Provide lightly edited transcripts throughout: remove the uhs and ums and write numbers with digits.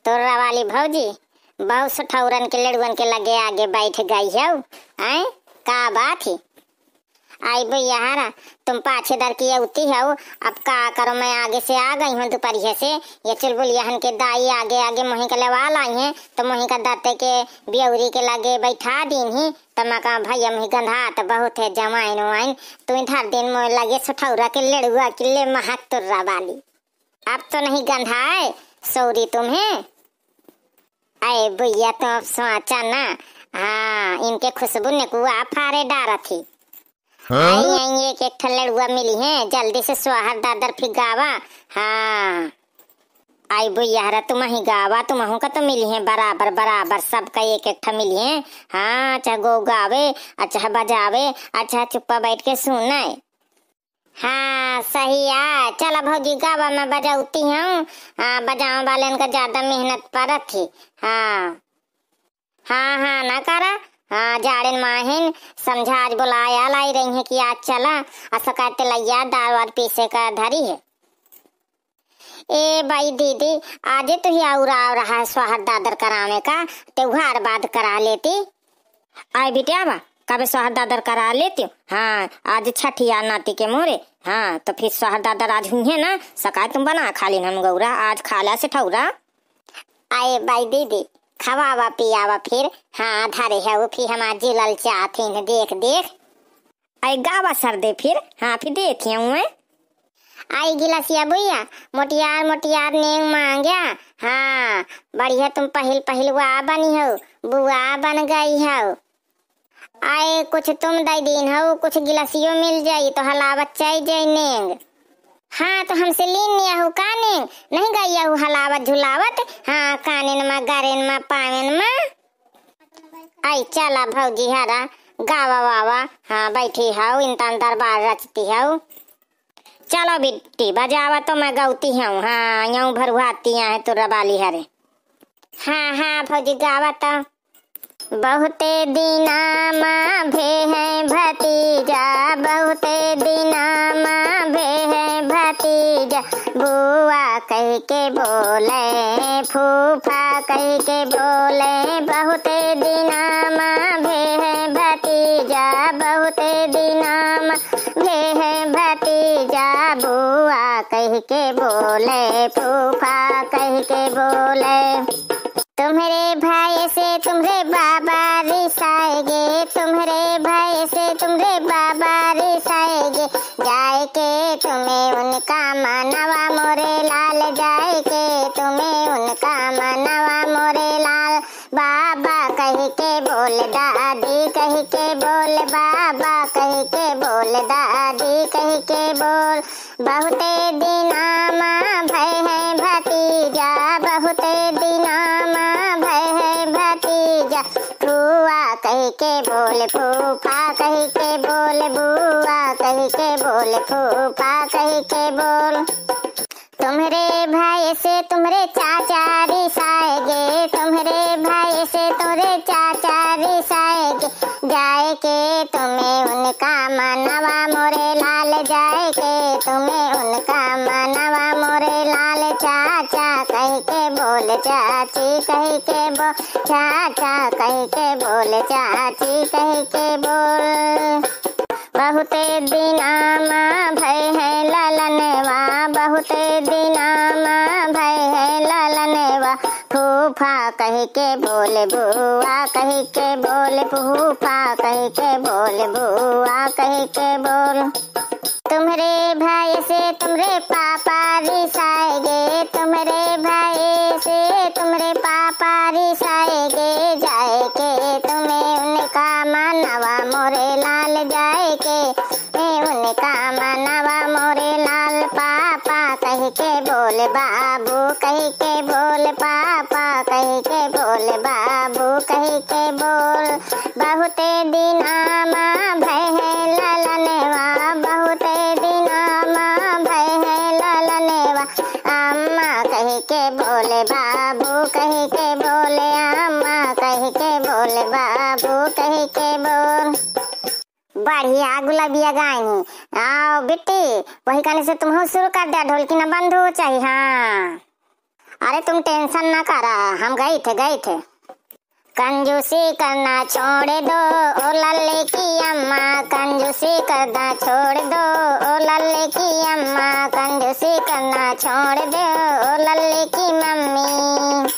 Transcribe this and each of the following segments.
तोरा वाली भौजी बहुत सठौरन के लड़ुअन के लगे आगे बैठ गई है। आए का बात है? आई भैया हारा तुम पाछे दर की उती हो। अब का करो, मैं आगे से आ गई हूँ दोपहर से। ये चुलबुलियाहन के दाई आगे आगे मोही के लवा लाई है तो मोही का दाते के बियौरी के लगे बैठा दिन ही। तो मैं कहा भैया मुही गंधा तो बहुत है जमाइन वाइन तुम इधर दिन में लगे सठौरा के लड़ुआ किले महक तुर्रा वाली। अब तो नहीं गंधा है सौरी तुम्हें। अरे भैया तुम अब सोचा ना। हाँ इनके खुशबू ने कुआ फारे डारा थी। आई एक लड़ुआ मिली है जल्दी से सोहर दादर फिगावा। हाँ आई भैया तुम ही गावा तुम का तो मिली है बराबर बराबर सबका एक मिली है। हाँ चाहे गो गावे अच्छा बजावे अच्छा चुप्पा बैठ के सुना है। हाँ सही है। चला भौजी गावा मैं बजाती हूँ। हाँ बजाओ वाले का ज्यादा मेहनत पर थी। हाँ हाँ हाँ ना करा। हाँ जाड़न माहिन समझा आज बुलाया लाई रही है कि आज चला ऐसा कहते लैया दाल वाल पीसे का धरी है। ए भाई दीदी आज तो ही आ रहा है स्वाहर दादर कराने का त्योहार बाद करा लेती। आए बिटिया बा कब स्वाहर दादर करा लेती हूँ। हाँ आज छठिया नाती के मोरे। हाँ तो फिर स्वाहर दादर आज हुई है ना सका तुम बना खा ली हम गौरा आज खाला से ठौरा। आए भाई दीदी खवावा पियावा फिर। हाँ धारे है वो फिर हमारे जिलल चाहती है देख देख। आई गावा सर दे फिर। हाँ फिर देखी हूँ मैं। आई गिलासिया भैया मोटियार मोटियार नेंग मांगया। हाँ बढ़िया तुम पहल पहल वाह बनी हो बुआ बन गई हो। आए कुछ तुम दे दिन हो कुछ गिलासियों मिल जाई तो हलावत चाह जाए नेंग। हाँ तो हमसे लीन लिया हो काने नहीं गई हो हलावत झुलावत। हाँ कानेन में गारेन में पावेन में। आई चला भौजी हरा गावा वावा। हाँ बैठी हो इंतन दरबार रचती हो। चलो बिट्टी बजावा तो मैं गौती हूँ। हाँ यूं भरवाती है तो रबाली हरे। हाँ हाँ भौजी गावा तो बहुते दिना माँ भे है भतीजा बहुते दिना माँ भे है भतीजा बुआ कह के बोले फूफा कह के बोले बहुते दिना माँ भे है भतीजा बहुते दिना माँ भे है भतीजा बुआ कह के बोले फूफा कह के बोले। तुम्हारे भाई से तुम्हारे बाबा रिसाएगे तुम्हारे भाई से तुम्हारे बाबा रिसाएगे जाए के तुम्हें उनका मानवा मोरे लाल जाए के तुम्हें उनका मानवा मोरे लाल। बाबा कह के बोल दादी कह के बोल बाबा कह के बोल दादी कह के बोल बहुते दिना माँ भय है भतीजा बहुते दिना माँ भय है भतीजा फुआ कह के बोल फूफा कह के बोल बुआ कह के बोल फूफा कह के बोल। तुम्हारे भाई से तुम्हारे चाचा रिसाएगे तुम्हारे भाई से तुम्हारे चाचा रिसाएगे जाए के तुम्हें उनका मानवा मोरे लाल जाए के तुम्हें उनका मानवा मोरे लाल। चाचा कह के बोल चाची कह के बोल चाचा कह के बोल चाची कह के बोल। बहुते दिना माँ भय है ललनवा बहुते दिना माँ भय है ललनवा फूफा कह के बोल बुआ कह के बोल फूफा कह के बोल बुआ कह के बोल। तुम्हारे भाई से तुम्हारे पापा रिसाएगे तुम्हारे भाई से तुम्हारे पापा रिसाएगे जाए के तुम्हें उनका मानवा मोरे लाल जाए के उनका मानवा मोरे लाल। पापा कह के बोल बाबू कह के बोल पापा कह के बोल बाबू कह के बोल बहुते दिना माँ भय है ललनवा बहुते दिना माँ भय है ललनवा अम्मा कह के बोले बाबू कह के बोले अम्मा कह के बोले बाबू कह के बोल। बढ़िया गुलाबिया गायनी आओ बेटी वही गाने से तुम शुरू कर दिया ढोलकी ना बंद हो चाहिए। हाँ अरे तुम टेंशन ना करा, हम गए थे। कंजूसी करना छोड़ दो ओ लल्ले की अम्मा, कंजूसी करना छोड़ दो ओ लल्ले की अम्मा, कंजूसी करना छोड़ दो ओ लल्ले की मम्मी।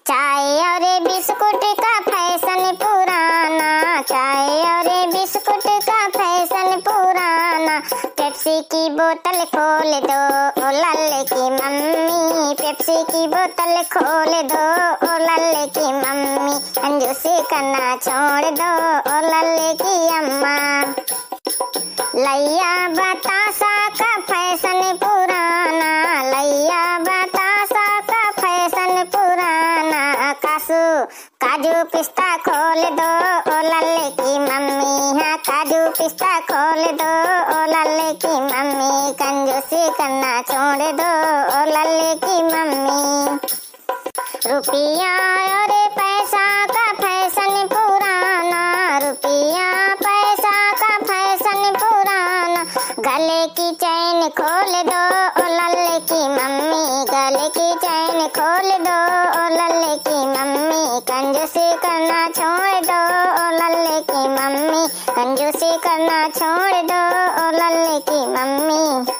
चाय और बिस्कुट का फैशन पुराना, चाय और बिस्कुट का फैशन पुराना, पेप्सी की बोतल खोल दो ओ लल्ले की मम्मी, पेप्सी की बोतल खोल दो ओ लल्ले की मम्मी, कंजूसी करना छोड़ दो ओ लल्ले की अम्मा। लैया बतासा का फैशन पुराना, लैया बतासा का फैशन पुराना, काजू पिस्ता खोल दो ओ लल्ले की मम्मी, हाँ काजू पिस्ता खोल दो ओ लल्ले की मम्मी, कंजूसी करना छोड़ दो ओ लल्ले की मम्मी। रुपया और पैसा का फैशन पुराना, रुपया पैसा का फैशन पुराना, गले की चैन खोल दो ओ लल्ले की मम्मी, गले की चैन खोल दो ओ लल्ले की मम्मी, कंजूसी करना छोड़ दो ओ लल्ले की मम्मी, कंजूसी करना छोड़ दो ओ लल्ले की मम्मी।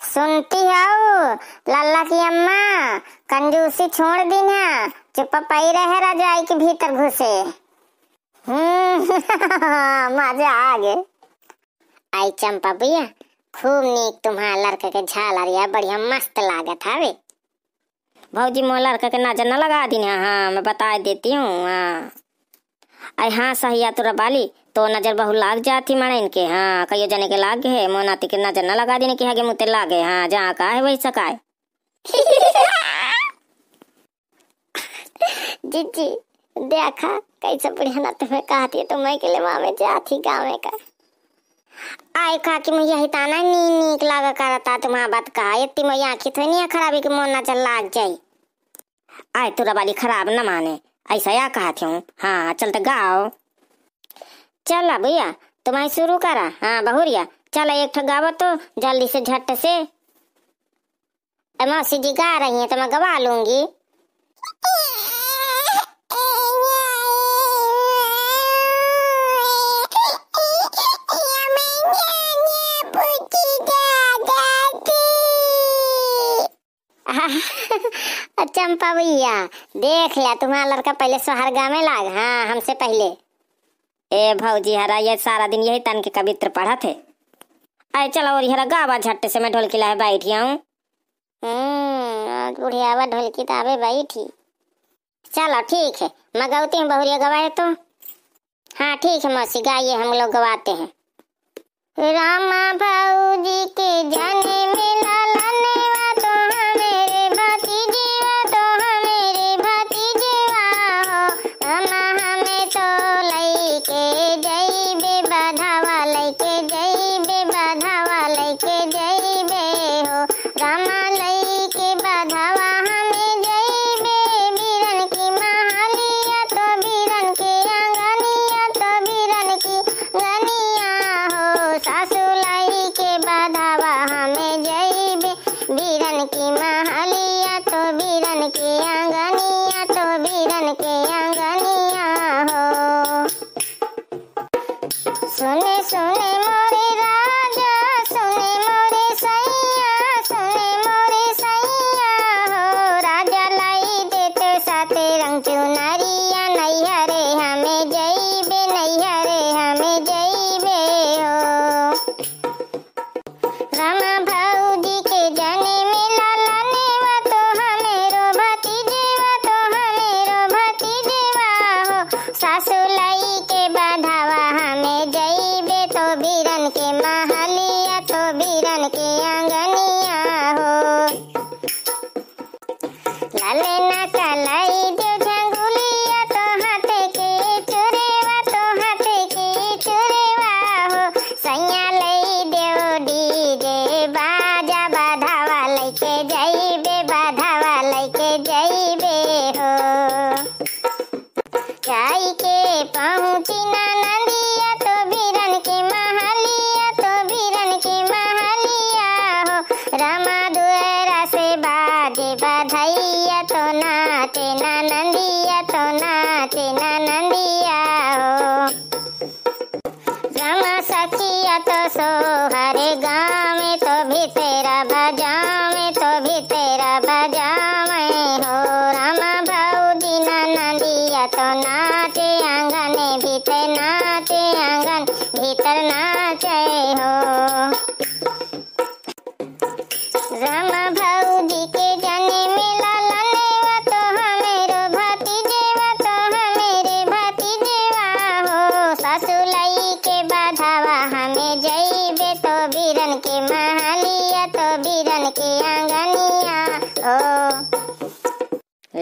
सुनती हो लल्ला की अम्मा, कंजूसी छोड़ दी ना, चुप पाई रहे रजाई के भीतर घुसे। मजा आ गए। आई चंपा भैया, खूब नीक तुम्हारा लड़का के झालरिया बढ़िया मस्त लागत हवे। भौजी मोर लड़का के नजर न लगा दी ना, हाँ मैं बता देती हूँ। हाँ आई हाँ सहिया तुरा बाली तो नजर बहु लाग जाती मणे इनके, हाँ कई जने के लाग है, मोनाती के नजर न लगा देने के आगे मुते लागे, हाँ जहाँ का है वही सकाए। जीजी देखा कैसे बढ़िया ना तुम्हें कहती है, तो मैं के लिए मामे जाती गाँव का। आय खा कि मैं ताना नीक लागा करता तुम्हारा बात कहा, इतनी मैं आँखी तो नहीं खराबी के मोन नजर लाग जाये। आय तुरा बाली खराब न माने, ऐसा या कहती हूँ। हाँ चलते गाओ, चला भैया तुम्हारी शुरू करा। हाँ बहुरिया चला एक ठो गावो तो जल्दी से झट से। मौसी जी गा रही है तो मैं गवा लूंगी। चंपा भैया देख लिया तुम्हारा लड़का पहले सोहर गावे लाग, हाँ हमसे पहले। ए भौजी हरा ये सारा दिन यही तन के कवित्र पढ़ा थे। अरे चलो और हरा गावा झट्टे से, मैं ढोलकी लाए बैठी हूँ। बुढ़ियावा ढोलकी ताबे बैठी। चलो ठीक है मैं गाती हूँ, बहुरिया गवाए तो। हाँ ठीक है मौसी गाइए, हम लोग गवाते हैं। रामा भौजी के जाने में लालनेवा तो मेरे भतीजीवा तो मेरे भतीजीवा हो, रामा हमें तो लइके जइबे बधावा, लइके जइबे बधावा, लइके जइबे हो, रामा लइके बधावा हमें जइबे, बीरन की महलिया तो बीरन के आंगनिया तो बीरन की गनिया हो, सासू लाई के बधावा हमें जइबे, बीरन की महलिया तो बीरन के आंगनिया तो बीरन के आंगनिया हो। सुने सुने मोरे राजा, सुने मोरे सैया, सुने मोरे सैया हो, राजा लाई देते साथे रंग चुनरिया, नैहरे हमें जइबे, नैहरे हमें जइबे हो, रामा भौजी के जाने में लालनेवा तो हमेरो भतीजेवा तो हमेरो भतीजेवा हो, सासू लाई के बधावा हमें जइबे, तो बीरन के महलिया तो बीरन के आंगनिया हो, लाले ना कलाई दे झंगुलिया तो हाथे के चुरेवा तो हाथे के चुरेवा हो, सैया लई देव डीजे बाजा, बधावा लइके जइबे, बधावा लइके जइबे हो, जाई के पहुँची ना नंदिया तो बीरन के महलिया तो बीरन के महलिया हो, रामा दुआरा से बाजे बधाई नाचे ननदिया तो नाचे ननदिया हो। रामा सखिया तो सोहरे गाँव में तो भी तेरा बजावे तो भी तेरा बजावे हो। रामा भौजी ननदिया तो नाचे आंगन भीतर नाचे आंगन भीतर नाचे हो। रामा भौजी के जाने मिला लनेवा तो हमेरो भतीजेवा तो हमेरे भतीजेवा हो। ससुलई के बाधावा हमें जइबे तो बीरन के महलिया तो बीरन के आंगनिया हो।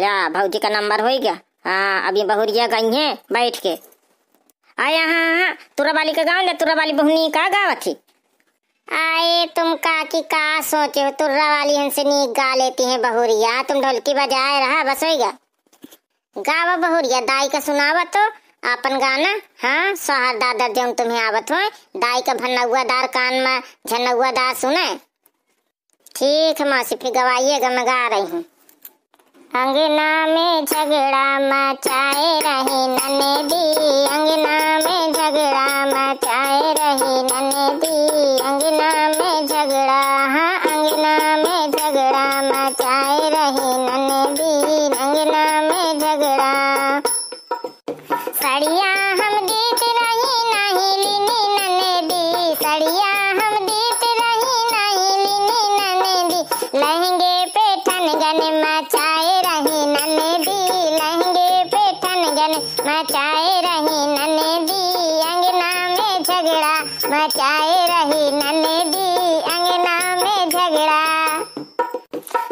ला भौजी का नंबर हो गया। हाँ अभी बहुरिया गई है बैठ के। आया हाँ तुरा वाली का गाँव तुरा वाली बहुनी का गाँव थी। आए तुम काकी का सोचे हो, तुर्रा वाली हमसे नी गा लेती हैं बहुरिया। तुम ढोलकी बजाए रहा बस होगा। गावा बहुरिया दाई का सुनावा तो अपन गाना। हाँ सोहर दादर जो तुम्हें आवत हो दाई का भन्नौआदार कान में झन्नौआदार सुने। ठीक है मौसी फिर गवाइएगा, मैं गा रही हूँ। अंगना में झगड़ा मचाए रही ननदी, अंगना में झगड़ा मचाए रही ननदी, अंगना में झगड़ा हाँ अंगना में झगड़ा मचाए रही ननदी, अंगना में झगड़ा। सड़िया हम देत रही नहीं लिनी ननदी, सड़िया हम देत रही नहीं लिनी ननदी, लहंगे पे ठनगन मचाए रही ननदी, लहंगे पे ठनगन मचाए रही ननदी, अंगना में झगड़ा मचाए रही ननदी, अंगना में झगड़ा।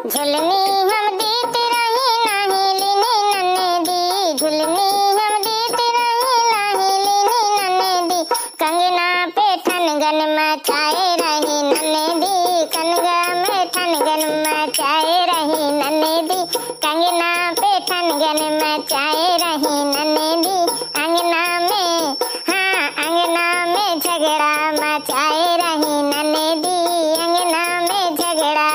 झुलनी हम देत रही नहीं लिनी ननदी, झुलनी हम देत रही नहीं लिनी ननदी, कंगना पे ठनगन मचाए रही ननदी, कंगना में ठनगन मचाए रही ननदी, कंगना पे ठनगन मचाए रही ननदी, अंगना में हाँ अंगना में झगड़ा मचाए रही ननदी, अंगना में झगड़ा।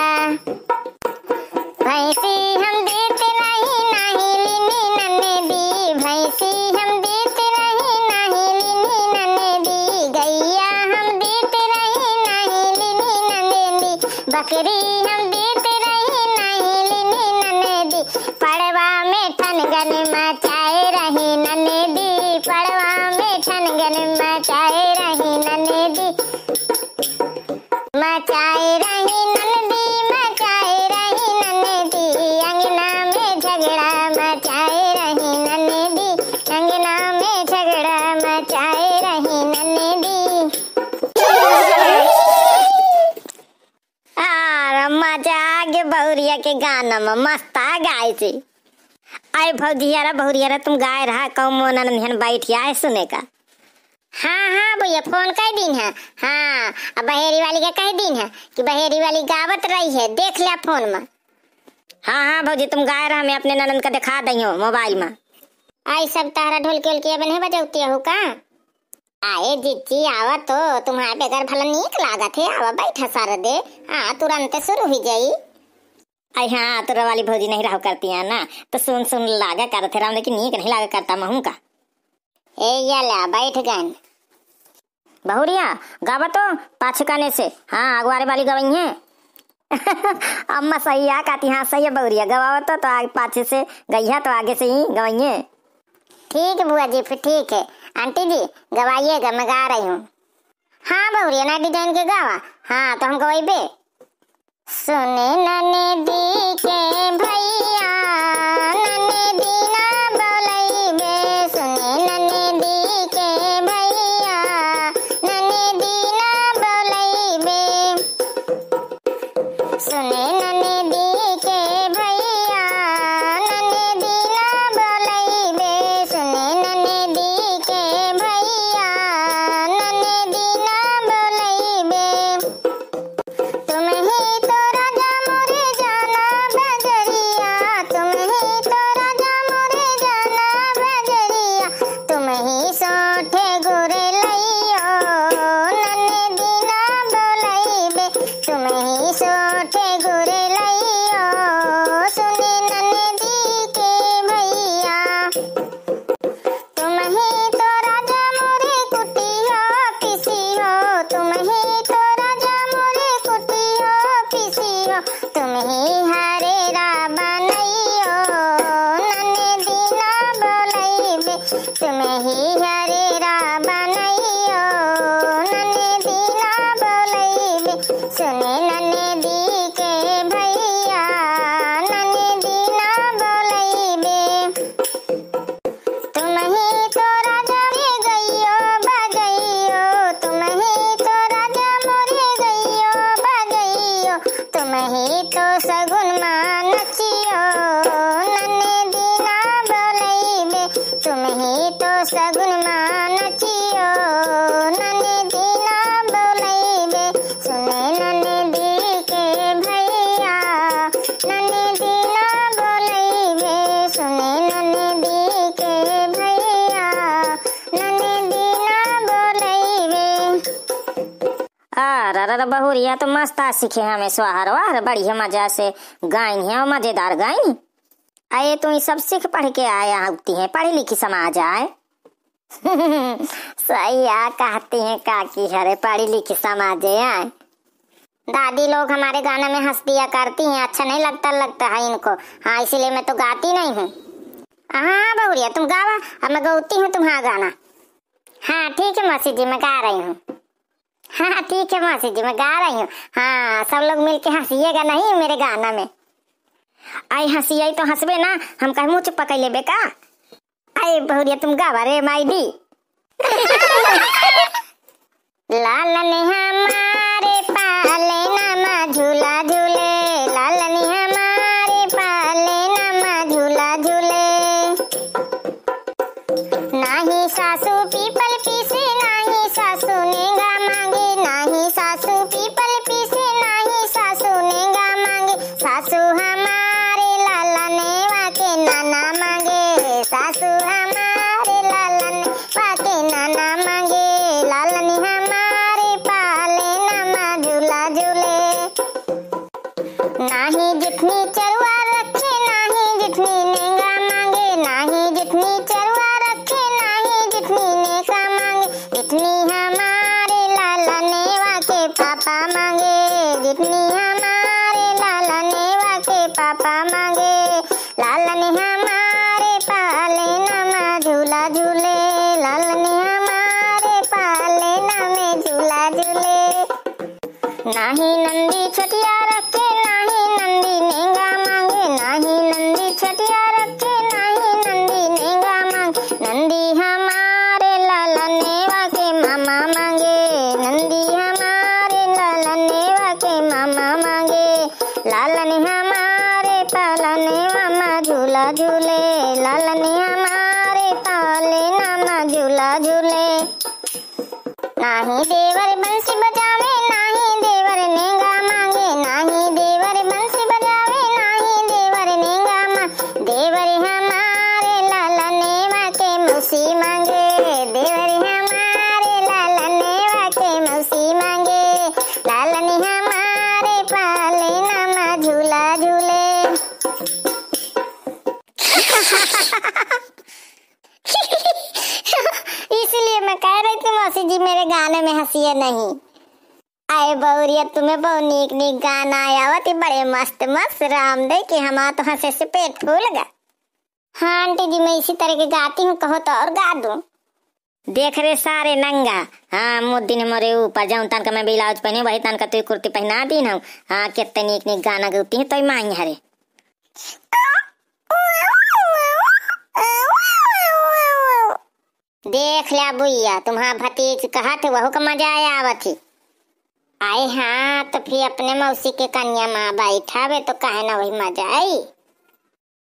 भैंसी हम देत रही नहीं लिनी ननदी, भैंसी हम देत रही नहीं लिनी ननदी, गैया हम देत रही नहीं लिनी ननदी, बकरी हम देत रही नहीं लिनी ननदी, पड़वा में ठनगन मचाए रही ननदी, पड़वा में ठनगन मचाए रही ननदी, मचाए रही ननदी, मचाए रही ननदी, अंगना में झगड़ा मचाए रही ननदी, अंगना में झगड़ा मचाए रही ननदी। मजा आ गया बहुरिया के गाना में मस्ता गाय से। आए बहुरिया तुम गाय रहा कौ मोनन बैठ आए सुने का। हाँ हाँ भैया फोन कई दिन है। हाँ अब बहेरी वाली का कई दिन है कि बहेरी वाली गावत रही है, देख लिया फोन में। हाँ हाँ भौजी तुम गाय रहा मैं अपने ननन का दिखा दी हूँ मोबाइल में। आई सब तारा ढोलकी उलकी बने बजौती हो का। आए जिज्जी आवा तो तुम्हारे बेगर भला नीक लागत है, आवा बैठा सारा दे। हाँ तुरंत शुरू हो गई। आई हाँ तुरा वाली भौजी नहीं रहा करती है ना तो सुन सुन लागा करते रहा, लेकिन नीक नहीं लागा करता महू का। ए याला बैठ गए बहुरिया गावा तो पाछे काने से। हाँ अगवारे वाली गवई है। अम्मा सही है काती। हाँ सही है बहुरिया गवावा तो आगे पाछे से गई तो आगे से ही गवई है। ठीक है बुआ जी फिर ठीक है। आंटी जी गवाइएगा, मैं गा रही हूँ। हाँ बहुरिया ना डिजाइन के गावा। हाँ तो हम गवाइबे। सुने ननदी के भैया ननदी ना बोलैबे, सुने ननदी के भैया ननदी ना बोलैबे, सुने ननदी के भैया ननदी ना बोलैबे, सुने ननदी के भैया ननदी ना बोलैबे, तुम ही तो राजा मोरे जाना बजरिया, अरे बहुरिया तो मस्त आ सीखे हमें सोहर वार बढ़िया मजा से गाई है और मजेदार गाई। अये तू ये सब सीख पढ़ के आया होती है, पढ़ी लिखी समाज आए। सही आ कहती है काकी, हरे पढ़ी लिखी समाज आए। दादी लोग हमारे गाना में हंस दिया करती हैं, अच्छा नहीं लगता है इनको। हाँ इसीलिए मैं तो गाती नहीं हूँ। हाँ बहुरिया तुम गावा, अब मैं गाती हूँ तुम्हारा गाना। हाँ ठीक है मौसी जी मैं गा रही हूँ। हाँ ठीक है मौसी जी मैं गा रही हूँ। हाँ सब लोग मिलके हंसिएगा नहीं मेरे गाना में। आई हंसी आई तो हंसबे ना, हम कहे मुँह चुप पकड़ लेबे का। आई बहुरिया तुम गावा रे माई दी। लालन हमारे पाले नामा झूला झूले, लालन हमारे पाले नामा झूला झूले। नाही सासू पीपल पीसे, नाही सासू नेगा मांगे, नाही सासू पीपल पीसे, नाही सासू नेगा मांगे। सासू हमारे लाला नेवा के नाना मांगे, सासू हमारे लाला नेवा के नाना मांगे। लालन हमारे पाले नामा झूला झूले। नाही जितनी चरवा रखे, नाही जितनी नेगा मांगे, नाही जितनी चरवा रखे, नाही जितनी नेगा मांगे। जितनी हमारे लाला नेवा के पापा मांगे, जितनी हमारे लाला नेवा के पापा मांगे। लालन हमारे पाले नामा झूला झूले, लालन हमारे पाले नामे झूला झूले। नाही नंदी छटिया रखे, नाही नंदी नेगा मांगे, नाही नंदी छटिया रखे, नाही नंदी नेगा मांगे। नंदी हमारे लाला नेवा के मामा मांगे, नंदी हमारे लाला नेवा के मामा मांगे। लालन हमारे पाला नेवा झूला झूले, लालन हमारे पाले नामा झूला झूले। नाही देवर बंसी बजावे, नाही देवर नेगा मांगे, नाही देवर बंसी बजावे, नाही देवर नेगा मांगे। देवर हमारे लाला नेवा के मौसी मांगे, देवर हमारे लाला नेवा के मौसी मांगे। लालन हमारे पाले नामा झूला झूले। इसलिए मैं कह रही थी मौसी जी मेरे गाने में हंसिए नहीं। आए बहुरिया तुम्हें बहुत नीक नीक गाना आया हुआ थी, बड़े मस्त मस्त राम दे कि हमारा तो हंसे से पेट फूल गया। हाँ आंटी जी मैं इसी तरह के गाती हूँ, कहो तो और गा दूँ। देख रे सारे नंगा, हाँ मुद्दी ने मोरे ऊपर जाऊँ तन का मैं ब्लाउज पहने वही तन का तू कुर्ती पहना दी ना। हाँ कितने नीक नीक गाना गाती है तो माई हरे। देख लिया बुइया तुम्हारा भतीज कहा थे वह का मजा आया आवत थी। आए हाँ तो फिर अपने मौसी के कन्या माँ बैठावे तो कहे ना वही मजा आई।